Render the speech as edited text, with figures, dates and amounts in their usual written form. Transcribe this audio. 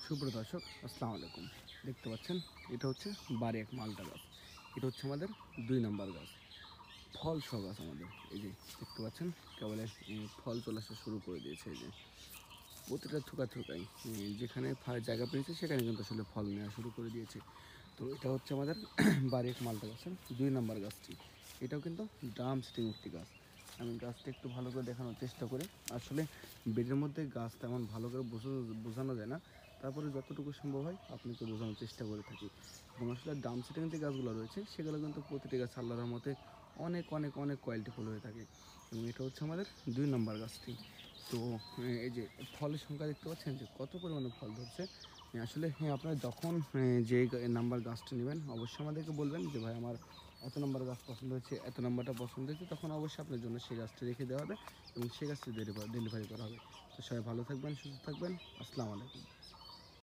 সুপ্রিয় দর্শক, আসসালামু আলাইকুম। দেখতে পাচ্ছেন, এটা হচ্ছে বাড়ি এক মালটা গাছ। এটা হচ্ছে আমাদের 2 নম্বর গাছ, ফল সহ গাছ আমাদের। এই যে দেখতে পাচ্ছেন, কেবল ফল চলে আসা শুরু করে দিয়েছে। এই যে প্রতিটা থোকা থোকাই যেখানে জায়গা পেয়েছে সেখানে কিন্তু আসলে ফল নেওয়া শুরু করে দিয়েছে। তো এটা হচ্ছে আমাদের বাড়ি এক মালটা গাছের 2 নম্বর গাছটি। এটাও কিন্তু ড্রাম সিটিং একটি গাছ। আমি গাছটা একটু ভালো করে দেখানোর চেষ্টা করি। আসলে বেডের মধ্যে গাছ তেমন ভালো করে বোঝানো যায় না, তারপরে যতটুকু সম্ভব হয় আপনাকে বোঝানোর চেষ্টা করে থাকি। এবং আসলে ড্রাম সিটিং যে গাছগুলো রয়েছে সেগুলো কিন্তু প্রতিটি গাছ আল্লাহর মতে অনেক অনেক অনেক কোয়ালিটিফুল হয়ে থাকে। এবং এটা হচ্ছে আমাদের 2 নম্বর গাছটি। তো এই যে ফলের সংখ্যা দেখতে পাচ্ছেন যে কত পরিমাণে ফল ধরছে। আসলে আপনারা যখন যে নাম্বার গাছটা নেবেন অবশ্যই আমাদেরকে বলবেন যে ভাই আমার এত নাম্বার গাছ পছন্দ হয়েছে, এত নাম্বারটা পছন্দ হয়েছে, তখন অবশ্যই আপনার জন্য সেই গাছটা রেখে দেওয়া হবে এবং সেই গাছটি ডেলিভারি করা হবে। তো সবাই ভালো থাকবেন, সুস্থ থাকবেন। আসসালামু আলাইকুম।